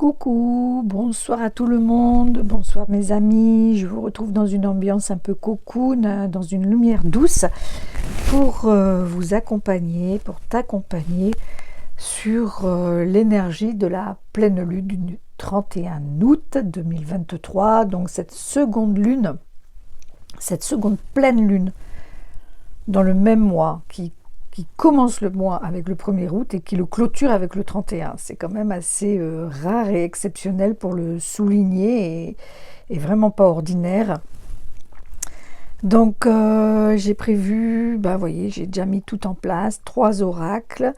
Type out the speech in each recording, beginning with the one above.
Coucou, bonsoir à tout le monde, bonsoir mes amis, je vous retrouve dans une ambiance un peu cocoon, dans une lumière douce pour vous accompagner, pour t'accompagner sur l'énergie de la pleine lune du 31 août 2023, donc cette seconde pleine lune dans le même mois qui commence le mois avec le 1er août et qui le clôture avec le 31. C'est quand même assez rare et exceptionnel pour le souligner et vraiment pas ordinaire. Donc j'ai prévu, voyez, j'ai déjà mis tout en place, 3 oracles,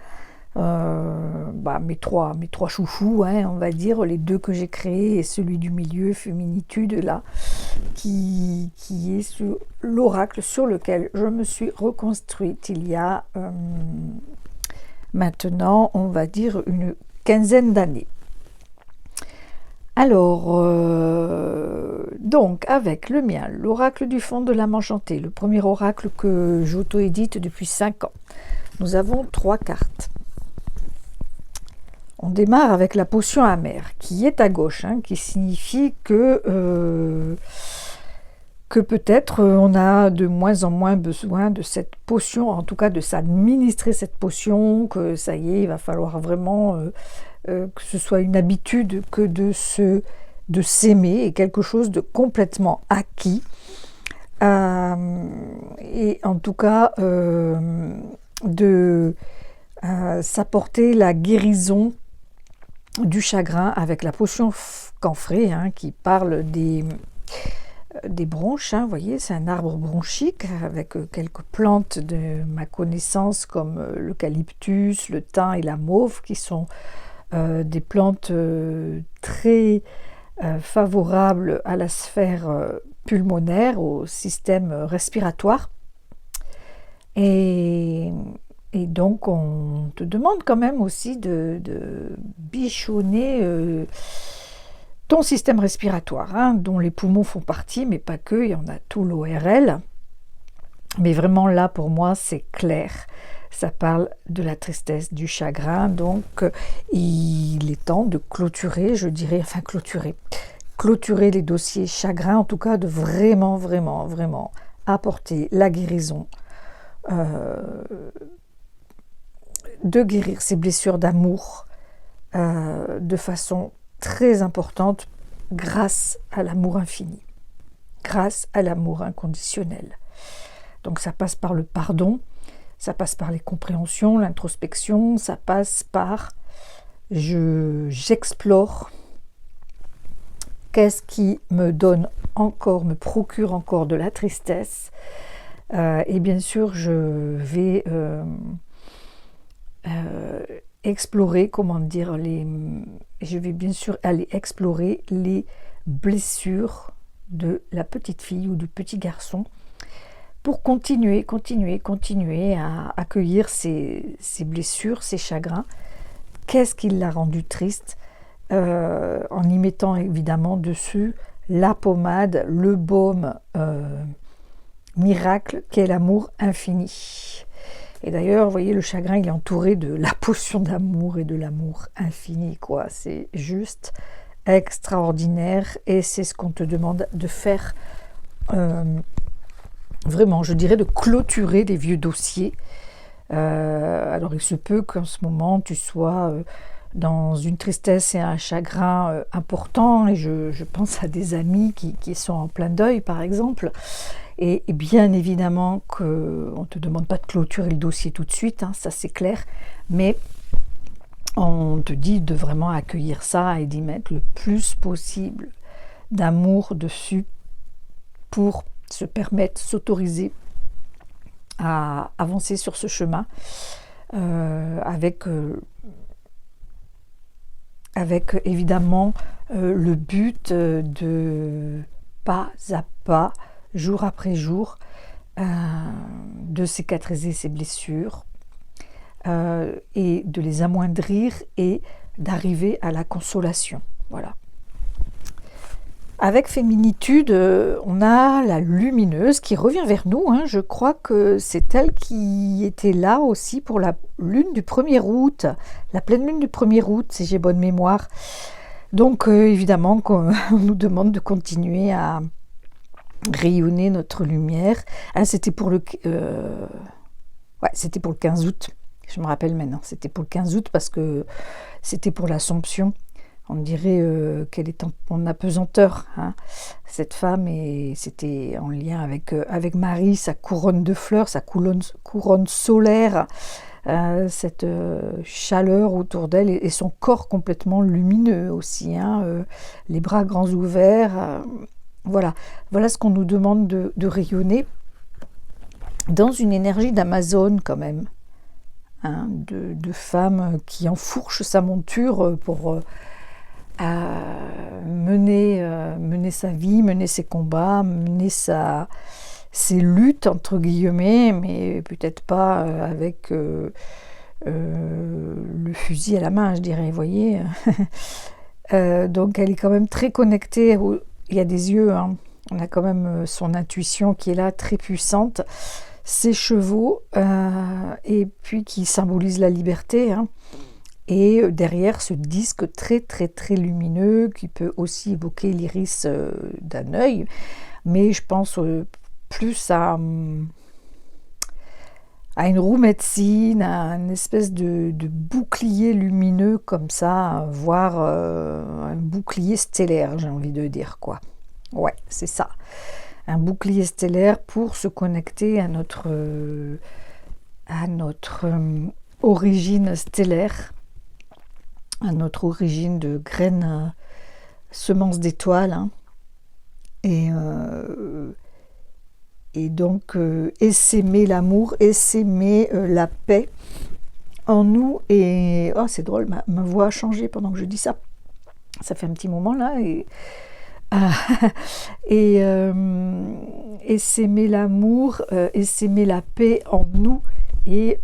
mes trois chouchous, on va dire, les 2 que j'ai créés et celui du milieu, Féminitude, là, qui est sur l'oracle sur lequel je me suis reconstruite il y a maintenant, on va dire, une quinzaine d'années. Alors, donc, avec le mien, l'oracle du fond de l'âme enchantée, le premier oracle que j'auto-édite depuis 5 ans, nous avons 3 cartes. On démarre avec la potion amère, qui est à gauche, qui signifie que peut-être on a de moins en moins besoin de cette potion, en tout cas de s'administrer cette potion, que ça y est, il va falloir vraiment que ce soit une habitude que de s'aimer et quelque chose de complètement acquis. Et en tout cas de s'apporter la guérison du chagrin avec la potion camphrée qui parle des bronches, vous voyez, c'est un arbre bronchique avec quelques plantes de ma connaissance comme l'eucalyptus, le thym et la mauve qui sont des plantes très favorables à la sphère pulmonaire, au système respiratoire. Et donc, on te demande quand même aussi de bichonner ton système respiratoire, dont les poumons font partie, mais pas que, il y en a tout l'ORL. Mais vraiment là, pour moi, c'est clair. Ça parle de la tristesse, du chagrin, donc il est temps de clôturer, clôturer les dossiers chagrin, en tout cas de vraiment, vraiment, vraiment apporter la guérison, de guérir ces blessures d'amour de façon très importante grâce à l'amour infini, grâce à l'amour inconditionnel. Donc ça passe par le pardon, ça passe par les compréhensions, l'introspection, ça passe par j'explore qu'est-ce qui me procure encore de la tristesse, et bien sûr je vais explorer, je vais bien sûr aller explorer les blessures de la petite fille ou du petit garçon pour continuer à accueillir ces blessures, ces chagrins. Qu'est-ce qui l'a rendu triste, en y mettant évidemment dessus la pommade, le baume miracle qu'est l'amour infini. Et d'ailleurs, vous voyez, le chagrin, il est entouré de la potion d'amour et de l'amour infini, quoi. C'est juste extraordinaire et c'est ce qu'on te demande de faire, vraiment, je dirais, de clôturer les vieux dossiers. Alors, il se peut qu'en ce moment, tu sois dans une tristesse et un chagrin important, et je pense à des amis qui sont en plein deuil, par exemple. Et bien évidemment qu'on ne te demande pas de clôturer le dossier tout de suite, ça c'est clair, mais on te dit de vraiment accueillir ça et d'y mettre le plus possible d'amour dessus pour se permettre, s'autoriser à avancer sur ce chemin avec évidemment le but de pas à pas, jour après jour, de cicatriser ces blessures et de les amoindrir et d'arriver à la consolation. Voilà. Avec Féminitude, on a la lumineuse qui revient vers nous. Je crois que c'est elle qui était là aussi pour la lune du 1er août, la pleine lune du 1er août, si j'ai bonne mémoire. Donc évidemment qu'on on nous demande de continuer à rayonner notre lumière. Ah, c'était pour le 15 août. Je me rappelle maintenant. C'était pour le 15 août parce que c'était pour l'Assomption. On dirait qu'elle est en apesanteur, hein, cette femme, et c'était en lien avec Marie, sa couronne de fleurs, sa couronne solaire, cette chaleur autour d'elle et son corps complètement lumineux aussi, hein, les bras grands ouverts. Voilà, voilà ce qu'on nous demande de rayonner dans une énergie d'Amazone quand même, hein, de femme qui enfourche sa monture pour mener sa vie, mener ses combats, mener ses luttes entre guillemets, mais peut-être pas avec le fusil à la main, je dirais, vous voyez. Donc elle est quand même très connectée, il y a des yeux, hein. On a quand même son intuition qui est là, très puissante, ses chevaux, et puis qui symbolise la liberté, hein. Et derrière ce disque très très très lumineux qui peut aussi évoquer l'iris d'un œil, mais je pense plus à une roue médecine, à une espèce de bouclier lumineux comme ça, voire un bouclier stellaire, j'ai envie de dire, quoi. Ouais, c'est ça. Un bouclier stellaire pour se connecter à notre origine stellaire, à notre origine de graines, semences d'étoiles, hein. Et donc essaimer l'amour, essaimer la paix en nous. Et oh, c'est drôle, ma voix a changé pendant que je dis ça. Ça fait un petit moment là. Et essaimer l'amour, essaimer la paix en nous et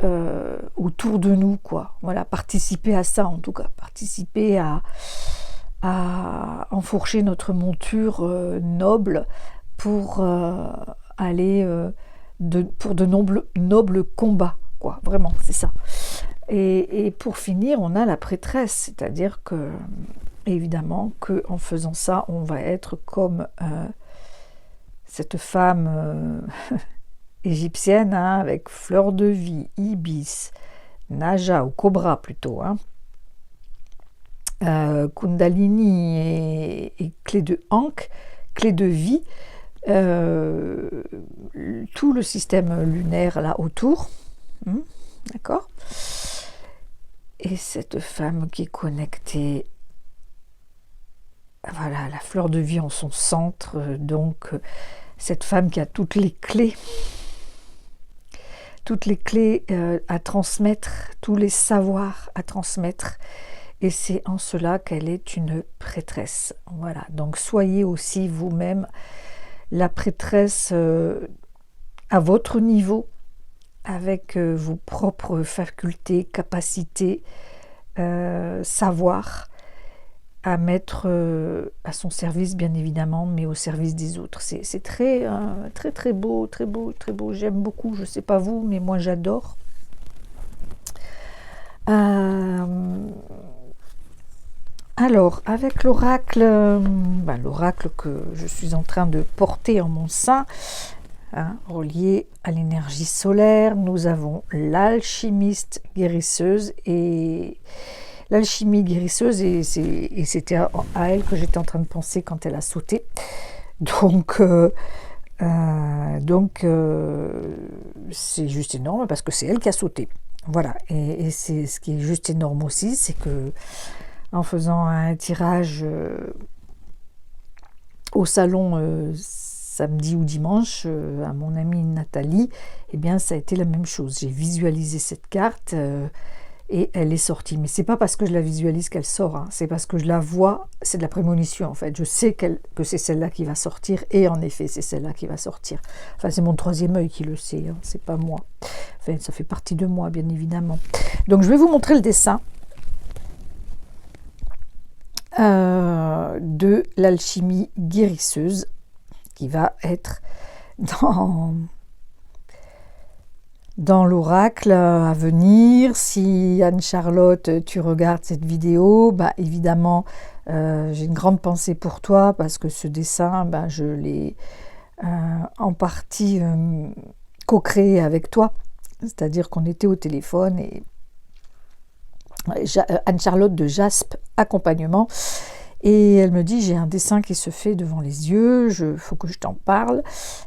autour de nous, quoi. Voilà, participer à ça en tout cas, participer à enfourcher notre monture noble pour aller pour de nobles combats, quoi. Vraiment, c'est ça. Et pour finir, on a la prêtresse, c'est-à-dire que évidemment qu'en faisant ça, on va être comme cette femme égyptienne, hein, avec fleur de vie, ibis, naja ou cobra plutôt, hein, kundalini et clé de Ankh, clé de vie, tout le système lunaire là autour, d'accord. Et cette femme qui est connectée, voilà, la fleur de vie en son centre, donc cette femme qui a toutes les clés à transmettre, tous les savoirs à transmettre, et c'est en cela qu'elle est une prêtresse. Voilà, donc soyez aussi vous-même la prêtresse à votre niveau, avec vos propres facultés, capacités, savoir à mettre à son service, bien évidemment, mais au service des autres. C'est très, très, très beau, très beau, très beau. J'aime beaucoup, je ne sais pas vous, mais moi j'adore. Alors, avec l'oracle, l'oracle que je suis en train de porter en mon sein, hein, relié à l'énergie solaire, nous avons l'alchimiste guérisseuse et l'alchimie guérisseuse, et c'était à elle que j'étais en train de penser quand elle a sauté. Donc c'est juste énorme parce que c'est elle qui a sauté. Voilà, et c'est ce qui est juste énorme aussi, c'est que en faisant un tirage au salon samedi ou dimanche à mon amie Nathalie, eh bien ça a été la même chose. J'ai visualisé cette carte et elle est sortie. Mais c'est pas parce que je la visualise qu'elle sort, hein. C'est parce que je la vois, c'est de la prémonition en fait. Je sais que c'est celle-là qui va sortir, et en effet c'est celle-là qui va sortir. Enfin c'est mon troisième œil qui le sait, hein. C'est pas moi. Enfin ça fait partie de moi bien évidemment. Donc je vais vous montrer le dessin de l'alchimie guérisseuse qui va être dans l'oracle à venir. Si Anne-Charlotte, tu regardes cette vidéo, bah, évidemment, j'ai une grande pensée pour toi parce que ce dessin, bah, je l'ai en partie co-créé avec toi. C'est-à-dire qu'on était au téléphone et Anne-Charlotte de Jaspe Accompagnement. Et elle me dit, j'ai un dessin qui se fait devant les yeux, faut que je t'en parle.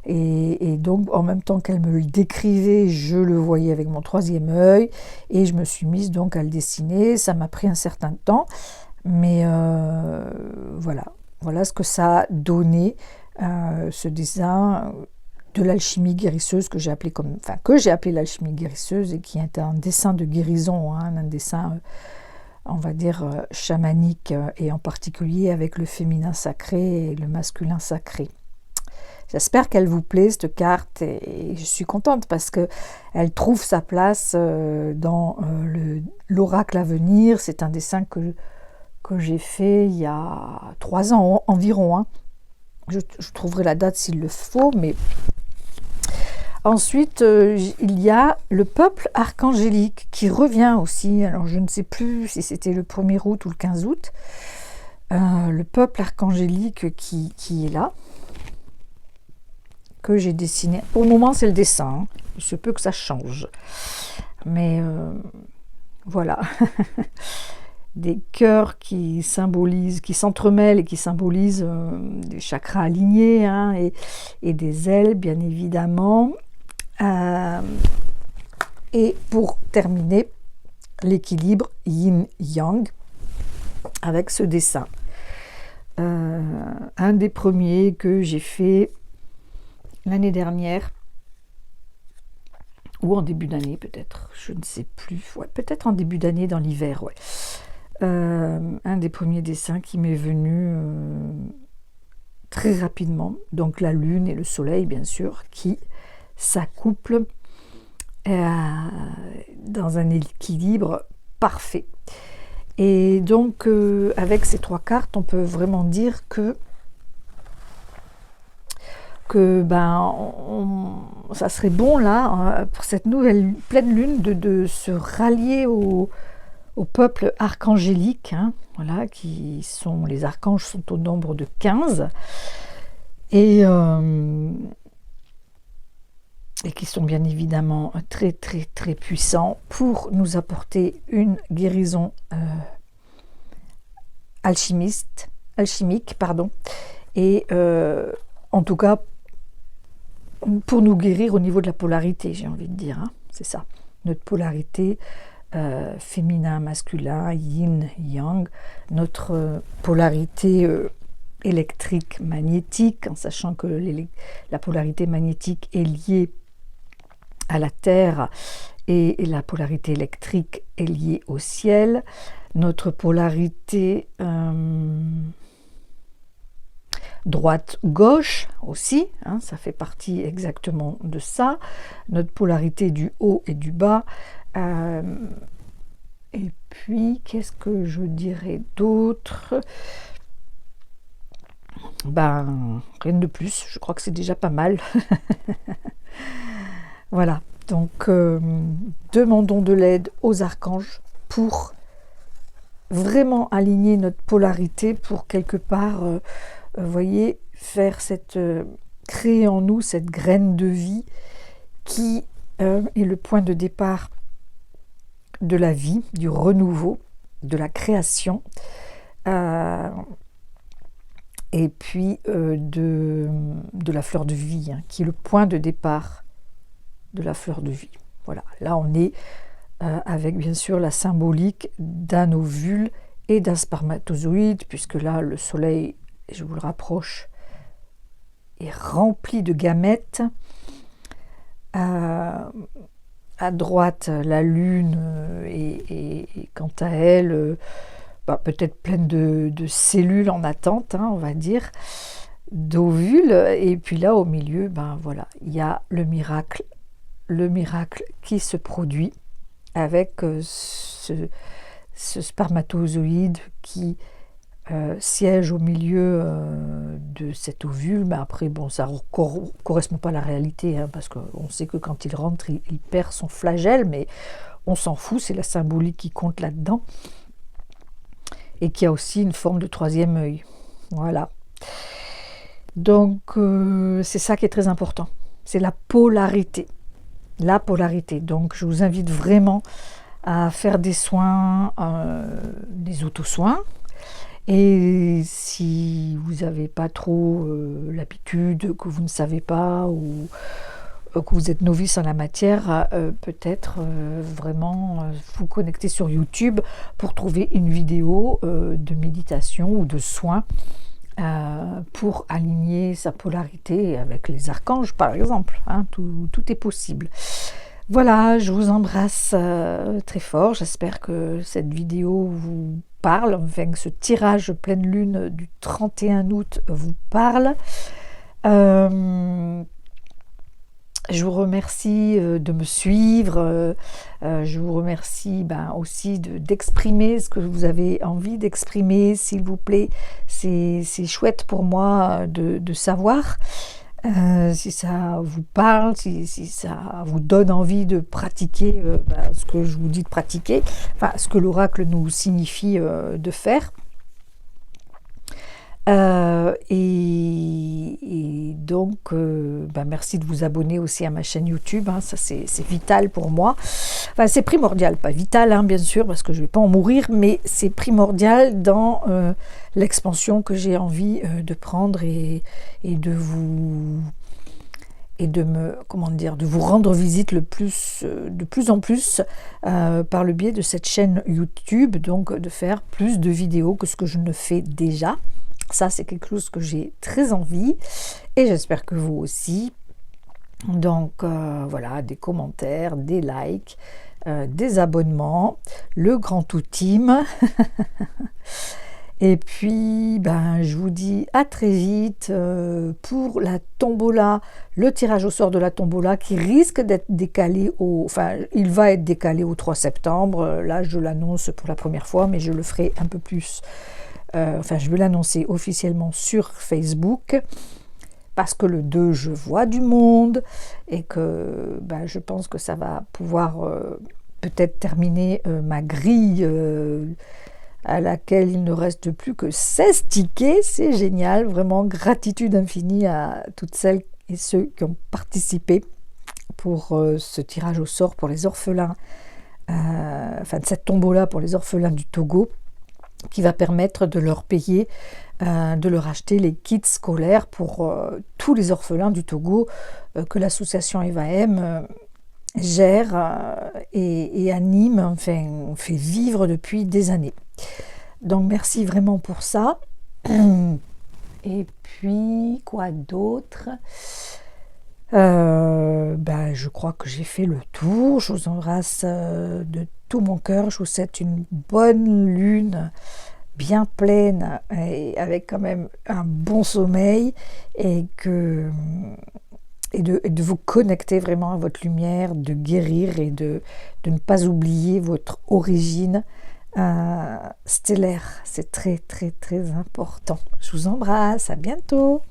Et donc, en même temps qu'elle me le décrivait, je le voyais avec mon troisième œil. Et je me suis mise donc à le dessiner. Ça m'a pris un certain temps. Mais voilà ce que ça a donné, ce dessin de l'alchimie guérisseuse que j'ai appelé l'alchimie guérisseuse et qui est un dessin de guérison, hein, un dessin on va dire chamanique et en particulier avec le féminin sacré et le masculin sacré. J'espère qu'elle vous plaît cette carte et je suis contente parce que elle trouve sa place dans l'oracle à venir. C'est un dessin que j'ai fait il y a 3 ans environ. Hein. Je trouverai la date s'il le faut, mais ensuite, il y a le peuple archangélique qui revient aussi. Alors, je ne sais plus si c'était le 1er août ou le 15 août. Le peuple archangélique qui est là, que j'ai dessiné. Pour le moment, c'est le dessin. Hein. Il se peut que ça change. Mais voilà. Des cœurs qui symbolisent, qui s'entremêlent et qui symbolisent des chakras alignés, hein, et des ailes, bien évidemment. Et pour terminer, l'équilibre yin-yang avec ce dessin. Un des premiers que j'ai fait l'année dernière, ou en début d'année peut-être, je ne sais plus, ouais, peut-être en début d'année dans l'hiver, ouais. Un des premiers dessins qui m'est venu très rapidement, donc la lune et le soleil bien sûr, qui s'accouplent dans un équilibre parfait. Et donc avec ces 3 cartes, on peut vraiment dire que ça serait bon là, pour cette nouvelle pleine lune, de se rallier au peuple archangélique, hein, voilà, les archanges sont au nombre de 15, et qui sont bien évidemment très très très puissants pour nous apporter une guérison alchimique, et en tout cas pour nous guérir au niveau de la polarité, j'ai envie de dire, hein, c'est ça, notre polarité féminin, masculin, yin, yang, notre polarité électrique, magnétique, en sachant que la polarité magnétique est liée à la Terre et la polarité électrique est liée au ciel. Notre polarité droite-gauche aussi, hein, ça fait partie exactement de ça. Notre polarité du haut et du bas. Et puis, qu'est-ce que je dirais d'autre? Rien de plus, je crois que c'est déjà pas mal. Voilà, donc demandons de l'aide aux archanges pour vraiment aligner notre polarité, pour quelque part, voyez, créer en nous cette graine de vie qui est le point de départ de la vie, du renouveau, de la création, et puis de la fleur de vie, hein, qui est le point de départ de la fleur de vie. Voilà, là on est avec bien sûr la symbolique d'un ovule et d'un spermatozoïde, puisque là le soleil, je vous le rapproche, est rempli de gamètes. À droite, la lune est quant à elle peut-être pleine de cellules en attente, hein, on va dire, d'ovules. Et puis là, au milieu, voilà, il y a le miracle qui se produit avec ce spermatozoïde qui siège au milieu de cet ovule, mais après, bon, ça ne correspond pas à la réalité, hein, parce qu'on sait que quand il rentre, il perd son flagelle, mais on s'en fout, c'est la symbolique qui compte là-dedans, et qui a aussi une forme de troisième œil. Voilà. Donc, c'est ça qui est très important, c'est la polarité. La polarité. Donc, je vous invite vraiment à faire des soins, des auto-soins. Et si vous n'avez pas trop l'habitude, que vous ne savez pas ou que vous êtes novice en la matière, peut-être vraiment vous connecter sur YouTube pour trouver une vidéo de méditation ou de soins pour aligner sa polarité avec les archanges, par exemple. Hein, tout est possible. Voilà, je vous embrasse très fort. J'espère que cette vidéo vous parle, enfin que ce tirage pleine lune du 31 août vous parle. Je vous remercie de me suivre. Je vous remercie aussi d'exprimer ce que vous avez envie d'exprimer, s'il vous plaît. C'est chouette pour moi de savoir. Si ça vous parle, si ça vous donne envie de pratiquer ce que je vous dis de pratiquer, enfin ce que l'oracle nous signifie de faire. Et donc, merci de vous abonner aussi à ma chaîne YouTube, hein, ça c'est vital pour moi. Enfin, c'est primordial, pas vital hein, bien sûr, parce que je ne vais pas en mourir, mais c'est primordial dans l'expansion que j'ai envie de prendre et de vous... et de vous rendre visite de plus en plus par le biais de cette chaîne YouTube, donc de faire plus de vidéos que ce que je ne fais déjà. Ça, c'est quelque chose que j'ai très envie et j'espère que vous aussi. Donc, voilà, des commentaires, des likes, des abonnements, le grand tout team. Et puis, je vous dis à très vite pour la tombola, le tirage au sort de la tombola qui risque d'être décalé il va être décalé au 3 septembre. Là, je l'annonce pour la première fois, mais je le ferai un peu plus. Je vais l'annoncer officiellement sur Facebook parce que le 2, je vois du monde et que je pense que ça va pouvoir peut-être terminer ma grille à laquelle il ne reste plus que 16 tickets. C'est génial, vraiment gratitude infinie à toutes celles et ceux qui ont participé pour ce tirage au sort pour les orphelins, de cette tombola pour les orphelins du Togo, qui va permettre de leur payer, de leur acheter les kits scolaires pour tous les orphelins du Togo que l'association EvaM gère et anime, enfin fait vivre depuis des années. Donc merci vraiment pour ça. Et puis quoi d'autre ? Je crois que j'ai fait le tour. Je vous embrasse de tout mon cœur. Je vous souhaite une bonne lune bien pleine et avec quand même un bon sommeil et de vous connecter vraiment à votre lumière, de guérir et de ne pas oublier votre origine stellaire. C'est très très très important. Je vous embrasse, à bientôt.